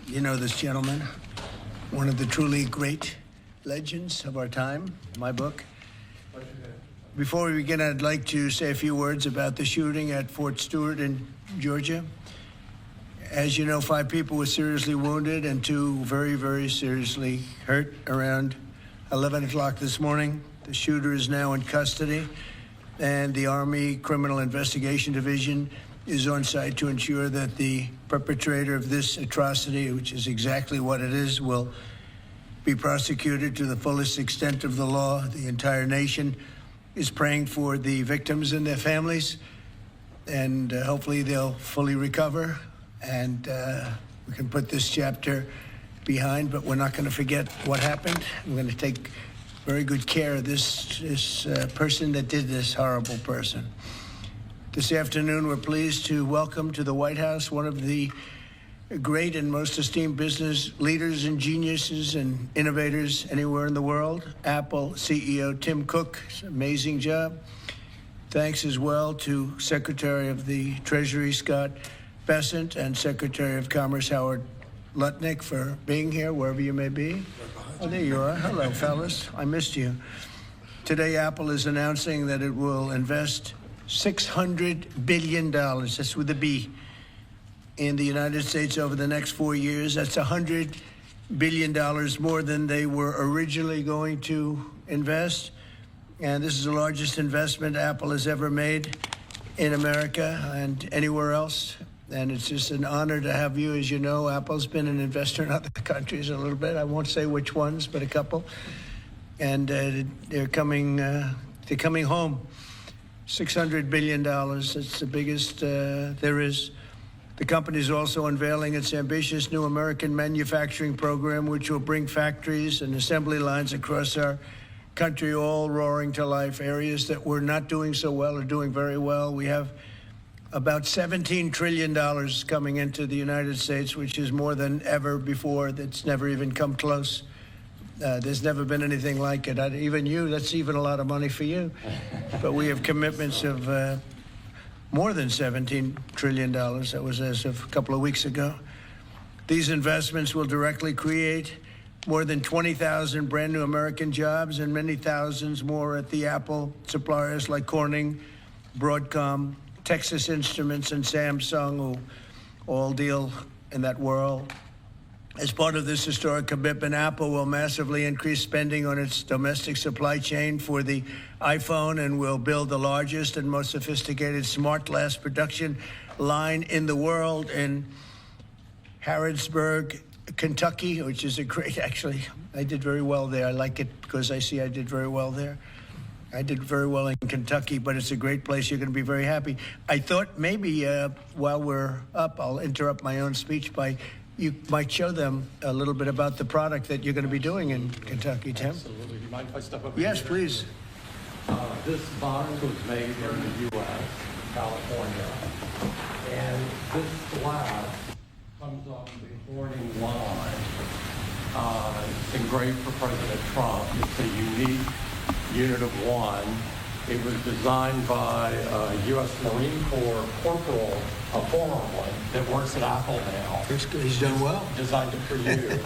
You know this gentleman, one of the truly great legends of our time, my book. Before we begin, I'd like to say a few words about the shooting at Fort Stewart in Georgia. As you know, 5 people were seriously wounded and 2 very, very seriously hurt around 11 o'clock this morning. The shooter is now in custody, and the Army Criminal Investigation Division is on site to ensure that the perpetrator of this atrocity, which is exactly what it is, will be prosecuted to the fullest extent of the law. The entire nation is praying for the victims and their families, and hopefully they'll fully recover, and we can put this chapter behind, but we're not going to forget what happened. We're going to take very good care of this person that did this horrible person. This afternoon, we're pleased to welcome to the White House one of the great and most esteemed business leaders and geniuses and innovators anywhere in the world, Apple CEO Tim Cook. It's an amazing job. Thanks as well to Secretary of the Treasury Scott Bessent and Secretary of Commerce Howard Lutnick for being here, wherever you may be. Oh, there you are. Hello, fellas. I missed you. Today, Apple is announcing that it will invest $600 billion, that's with a B, in the United States over the next 4 years. That's $100 billion more than they were originally going to invest. And this is the largest investment Apple has ever made in America and anywhere else. And it's just an honor to have you. As you know, Apple's been an investor in other countries a little bit. I won't say which ones, but a couple. And they're coming home. $600 billion, it's the biggest there is. The company is also unveiling its ambitious new American manufacturing program, which will bring factories and assembly lines across our country, all roaring to life. Areas that were not doing so well are doing very well. We have about $17 trillion coming into the United States, which is more than ever before. That's never even come close. There's never been anything like it. Even you, that's even a lot of money for you. But we have commitments of more than $17 trillion. That was as of a couple of weeks ago. These investments will directly create more than 20,000 brand new American jobs and many thousands more at the Apple suppliers like Corning, Broadcom, Texas Instruments, and Samsung, who all deal in that world. As part of this historic commitment, Apple will massively increase spending on its domestic supply chain for the iPhone and will build the largest and most sophisticated smart glass production line in the world in Harrodsburg, Kentucky, which is a great, actually, I did very well there. I like it because I see I did very well there. I did very well in Kentucky, but it's a great place. You're going to be very happy. I thought maybe while we're up, I'll interrupt my own speech by you might show them a little bit about the product that you're going to be doing in Kentucky, Tim. Absolutely. Do you mind if I step up? Yes, please. This box was made in the U.S., California, and this glass comes on the Corning line. It's engraved for President Trump. It's a unique unit of one. It was designed by a U.S. Marine Corps corporal, a former one, that works at Apple now. That's good. He's done well. Designed it for you.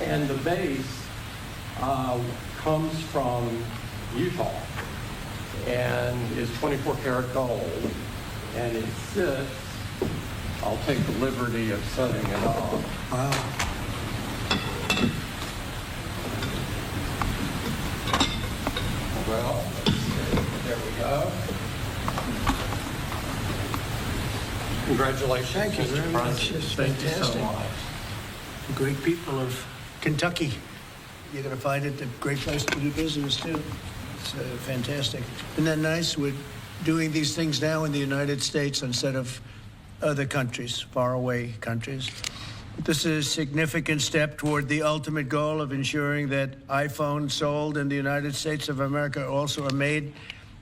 And the base comes from Utah and is 24 karat gold. And it sits, I'll take the liberty of setting it up. Wow. Well, there we go. Congratulations. Thank you Mr. very much. President. It's Thank you so fantastic. much. The great people of Kentucky. You're going to find it a great place to do business, too. It's fantastic. Isn't that nice? We're doing these things now in the United States instead of other countries, faraway countries. This is a significant step toward the ultimate goal of ensuring that iPhones sold in the United States of America also are made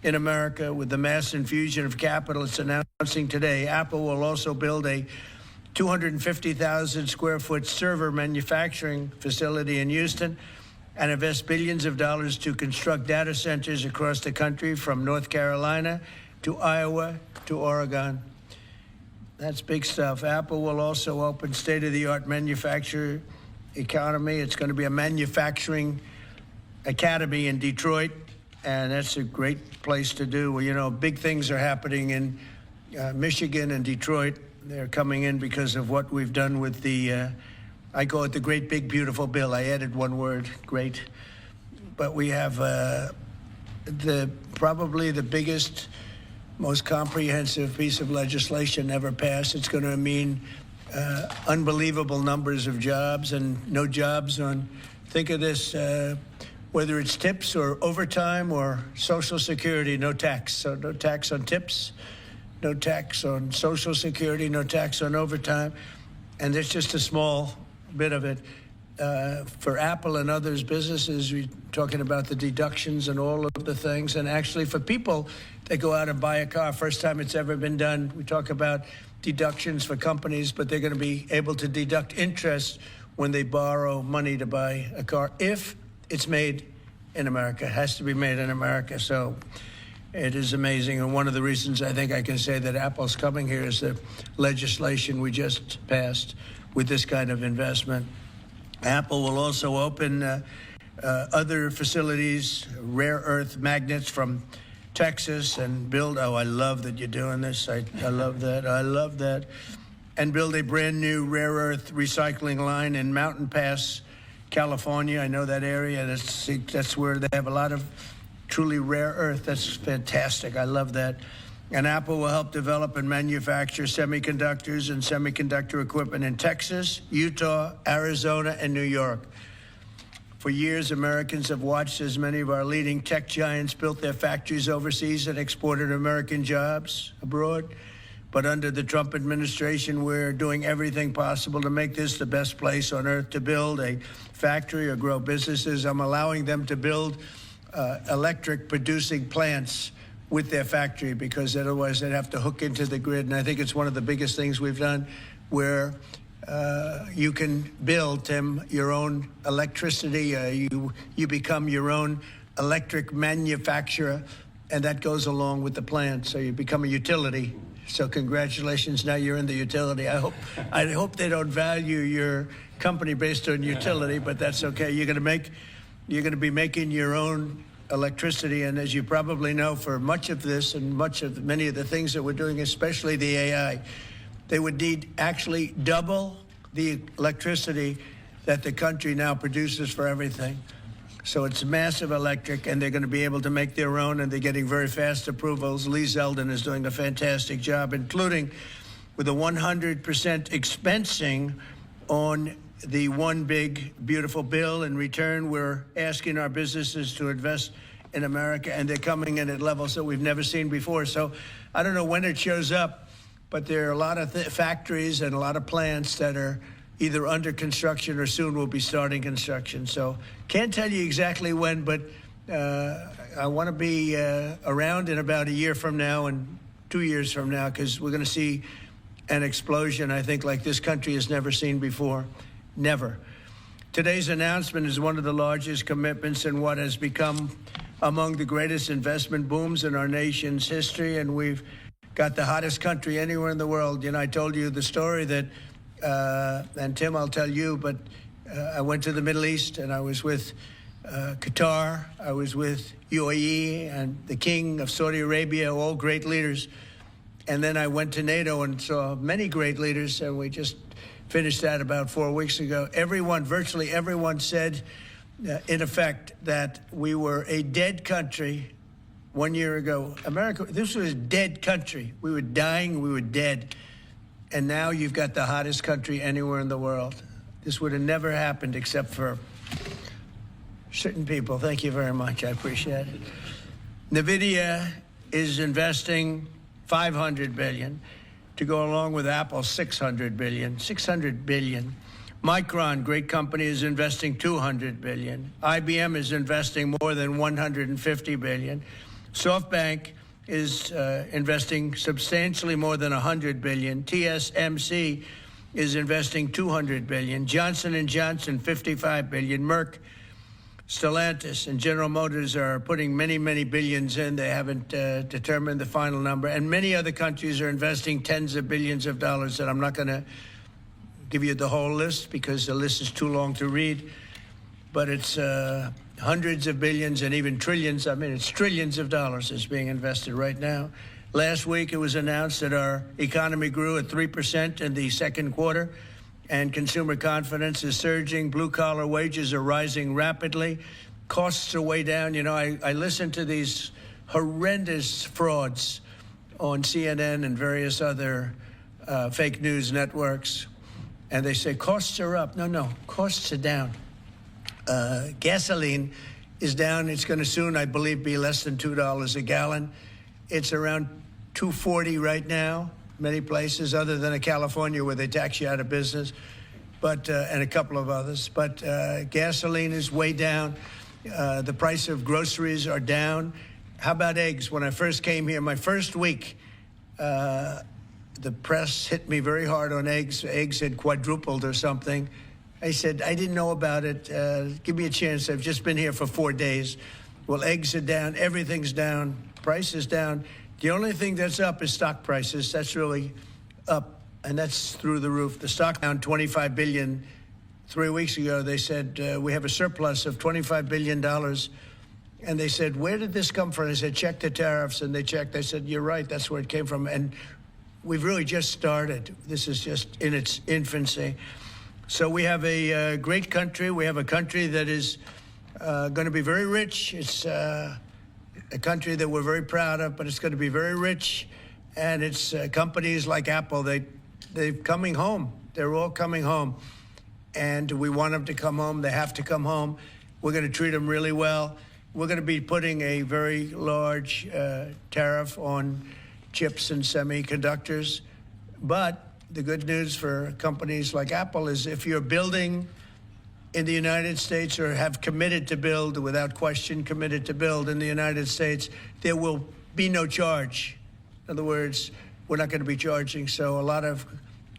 in America. With the mass infusion of capital it's announcing today, Apple will also build a 250,000 square foot server manufacturing facility in Houston and invest billions of dollars to construct data centers across the country from North Carolina to Iowa to Oregon. That's big stuff. Apple will also open state-of-the-art manufacturer economy. It's going to be a manufacturing academy in Detroit, and that's a great place to do. Well, you know, big things are happening in Michigan and Detroit. They're coming in because of what we've done with the, I call it the great, big, beautiful bill. I added one word, great. But we have probably the biggest, most comprehensive piece of legislation ever passed. It's going to mean unbelievable numbers of jobs and no jobs on, think of this, whether it's tips or overtime or Social Security, no tax. So no tax on tips, no tax on Social Security, no tax on overtime. And it's just a small bit of it. For Apple and others businesses, we're talking about the deductions and all of the things. And actually for people that go out and buy a car, first time it's ever been done, we talk about deductions for companies, but they're going to be able to deduct interest when they borrow money to buy a car if it's made in America. It has to be made in America. So it is amazing. And one of the reasons I think I can say that Apple's coming here is the legislation we just passed with this kind of investment. Apple will also open other facilities, rare earth magnets from Texas, and build, oh, I love that you're doing this. I love that. I love that. And build a brand new rare earth recycling line in Mountain Pass, California. I know that area. That's where they have a lot of truly rare earth. That's fantastic. I love that. And Apple will help develop and manufacture semiconductors and semiconductor equipment in Texas, Utah, Arizona, and New York. For years, Americans have watched as many of our leading tech giants built their factories overseas and exported American jobs abroad. But under the Trump administration, we're doing everything possible to make this the best place on earth to build a factory or grow businesses. I'm allowing them to build electric producing plants with their factory, because otherwise they'd have to hook into the grid. And I think it's one of the biggest things we've done, where you can build, Tim, your own electricity. You become your own electric manufacturer, and that goes along with the plant. So you become a utility. So congratulations, now you're in the utility. I hope they don't value your company based on utility, but that's okay. You're going to be making your own electricity, and as you probably know, for much of this and many of the things that we're doing, especially the AI, they would need actually double the electricity that the country now produces for everything. So it's massive electric, and they're going to be able to make their own, and they're getting very fast approvals. Lee Zeldin is doing a fantastic job, including with a 100% expensing on the one big, beautiful bill. In return, we're asking our businesses to invest in America, and they're coming in at levels that we've never seen before. So I don't know when it shows up, but there are a lot of factories and a lot of plants that are either under construction or soon will be starting construction. So can't tell you exactly when, but I want to be around in about a year from now and 2 years from now, because we're going to see an explosion, I think, like this country has never seen before. Never. Today's announcement is one of the largest commitments in what has become among the greatest investment booms in our nation's history, and we've got the hottest country anywhere in the world. You know, I told you the story that, and Tim, I'll tell you, but I went to the Middle East, and I was with Qatar, I was with UAE, and the King of Saudi Arabia, all great leaders. And then I went to NATO and saw many great leaders, and we just finished that about 4 weeks ago. Virtually everyone said, in effect, that we were a dead country 1 year ago. America, this was a dead country. We were dying, we were dead. And now you've got the hottest country anywhere in the world. This would have never happened except for certain people. Thank you very much. I appreciate it. NVIDIA is investing $500 billion to go along with Apple's $600 billion. $600 billion. Micron, great company, is investing $200 billion. IBM is investing more than $150 billion. SoftBank is investing substantially more than $100 billion. TSMC is investing $200 billion. Johnson & Johnson, $55 billion. Merck, Stellantis and General Motors are putting many, many billions in. They haven't determined the final number. And many other countries are investing tens of billions of dollars. And I'm not going to give you the whole list because the list is too long to read. But it's hundreds of billions and even trillions. I mean, it's trillions of dollars that's being invested right now. Last week, it was announced that our economy grew at 3% in the second quarter, and consumer confidence is surging. Blue-collar wages are rising rapidly. Costs are way down. You know, I listen to these horrendous frauds on CNN and various other fake news networks, and they say costs are up. No, costs are down. Gasoline is down. It's going to soon, I believe, be less than $2 a gallon. It's around $2.40 right now, many places other than California where they tax you out of business, but and a couple of others. But gasoline is way down. The price of groceries are down. How about eggs? When I first came here, my first week, the press hit me very hard on eggs. Eggs had quadrupled or something. I said, I didn't know about it. Give me a chance. I've just been here for 4 days. Well, eggs are down. Everything's down. Price is down. The only thing that's up is stock prices. That's really up, and that's through the roof. The stock down $25 billion. 3 weeks ago, they said, we have a surplus of $25 billion. And they said, where did this come from? I said, check the tariffs. And they checked. They said, you're right. That's where it came from. And we've really just started. This is just in its infancy. So we have a great country. We have a country that is going to be very rich. It's a country that we're very proud of, but it's going to be very rich. And it's companies like Apple, they're coming home. They're all coming home. And we want them to come home. They have to come home. We're going to treat them really well. We're going to be putting a very large tariff on chips and semiconductors. But the good news for companies like Apple is if you're building in the United States or have committed to build, without question committed to build in the United States, there will be no charge. In other words, we're not going to be charging. So a lot of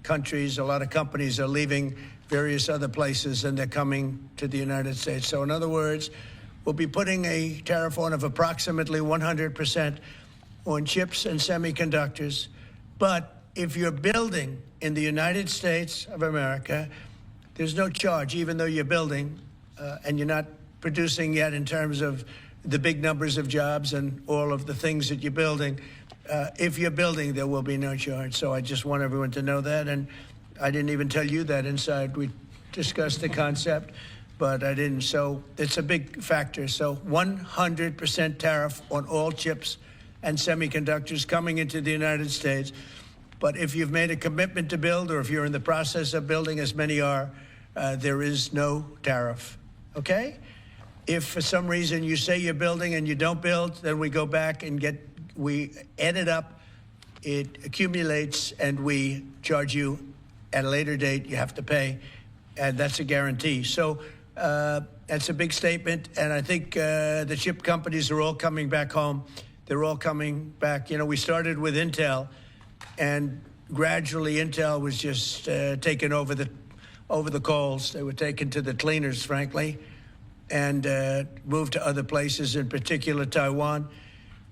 countries, a lot of companies are leaving various other places and they're coming to the United States. So in other words, we'll be putting a tariff on of approximately 100% on chips and semiconductors. But if you're building in the United States of America, there's no charge, even though you're building and you're not producing yet in terms of the big numbers of jobs and all of the things that you're building. If you're building, there will be no charge. So I just want everyone to know that. And I didn't even tell you that inside. We discussed the concept, but I didn't. So it's a big factor. So 100% tariff on all chips and semiconductors coming into the United States. But if you've made a commitment to build, or if you're in the process of building, as many are, there is no tariff, okay? If for some reason you say you're building and you don't build, then we go back and we add it up, it accumulates, and we charge you at a later date. You have to pay, and that's a guarantee. So that's a big statement, and I think the chip companies are all coming back home. They're all coming back. You know, we started with Intel, and gradually Intel was just taken over the coals. They were taken to the cleaners, frankly, and moved to other places, in particular Taiwan.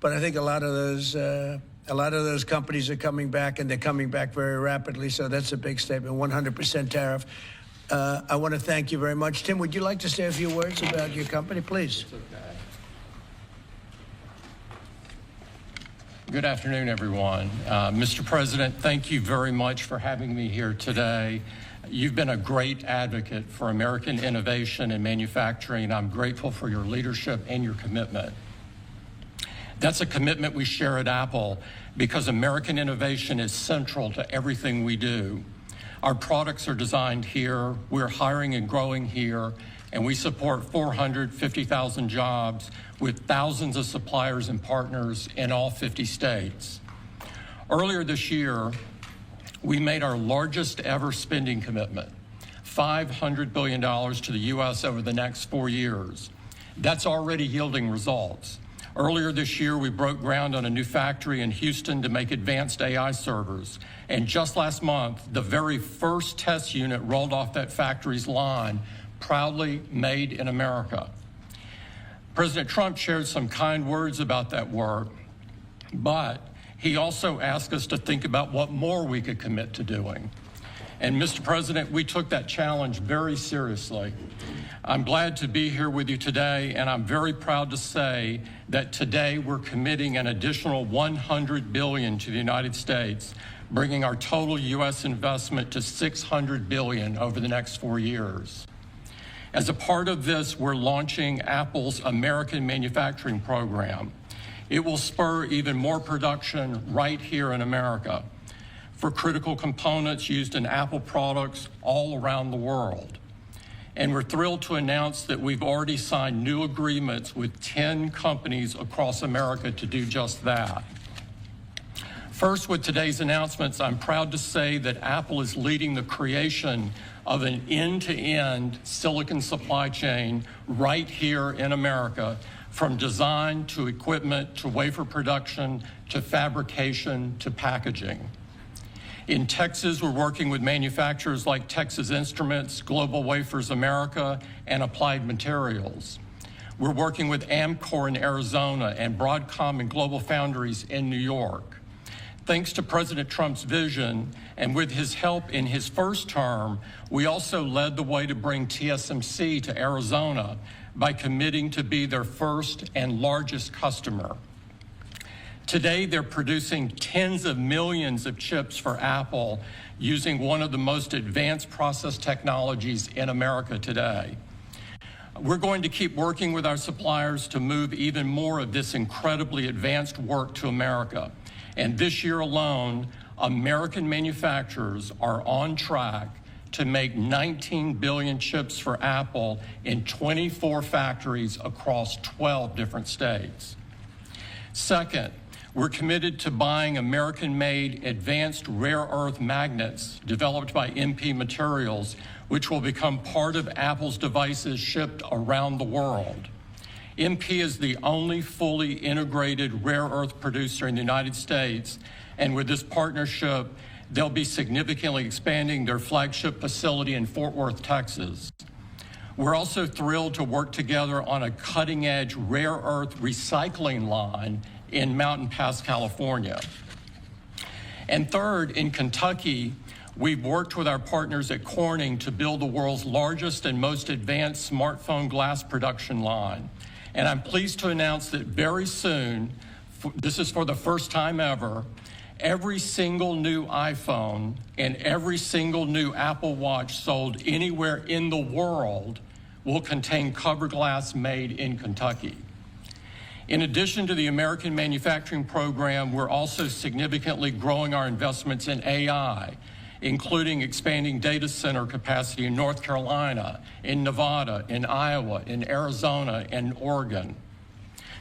But I think a lot of those companies are coming back, and they're coming back very rapidly. So that's a big statement. 100% tariff. I want to thank you very much. Tim, would you like to say a few words about your company, please? It's okay. Good afternoon, everyone. Mr. President, thank you very much for having me here today. You've been a great advocate for American innovation and manufacturing. I'm grateful for your leadership and your commitment. That's a commitment we share at Apple because American innovation is central to everything we do. Our products are designed here, we're hiring and growing here, and we support 450,000 jobs with thousands of suppliers and partners in all 50 states. Earlier this year, we made our largest ever spending commitment, $500 billion to the U.S. over the next 4 years. That's already yielding results. Earlier this year, we broke ground on a new factory in Houston to make advanced AI servers. And just last month, the very first test unit rolled off that factory's line, proudly made in America. President Trump shared some kind words about that work, but he also asked us to think about what more we could commit to doing. And Mr. President, we took that challenge very seriously. I'm glad to be here with you today, and I'm very proud to say that today we're committing an additional $100 billion to the United States, bringing our total U.S. investment to $600 billion over the next 4 years. As a part of this, we're launching Apple's American Manufacturing Program. It will spur even more production right here in America for critical components used in Apple products all around the world. And we're thrilled to announce that we've already signed new agreements with 10 companies across America to do just that. First, with today's announcements, I'm proud to say that Apple is leading the creation of an end-to-end silicon supply chain right here in America, from design to equipment to wafer production to fabrication to packaging. In Texas, we're working with manufacturers like Texas Instruments, Global Wafers America, and Applied Materials. We're working with Amcor in Arizona and Broadcom and Global Foundries in New York. Thanks to President Trump's vision, and with his help in his first term, we also led the way to bring TSMC to Arizona by committing to be their first and largest customer. Today, they're producing tens of millions of chips for Apple using one of the most advanced process technologies in America today. We're going to keep working with our suppliers to move even more of this incredibly advanced work to America. And this year alone, American manufacturers are on track to make 19 billion chips for Apple in 24 factories across 12 different states. Second, we're committed to buying American-made advanced rare earth magnets developed by MP Materials, which will become part of Apple's devices shipped around the world. MP is the only fully integrated rare earth producer in the United States, and with this partnership, they'll be significantly expanding their flagship facility in Fort Worth, Texas. We're also thrilled to work together on a cutting-edge rare earth recycling line in Mountain Pass, California. And third, in Kentucky, we've worked with our partners at Corning to build the world's largest and most advanced smartphone glass production line. And I'm pleased to announce that very soon, this is for the first time ever, every single new iPhone and every single new Apple Watch sold anywhere in the world will contain cover glass made in Kentucky. In addition to the American Manufacturing Program, we're also significantly growing our investments in AI, including expanding data center capacity in North Carolina, in Nevada, in Iowa, in Arizona, and Oregon.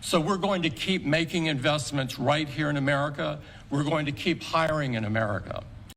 So we're going to keep making investments right here in America. We're going to keep hiring in America.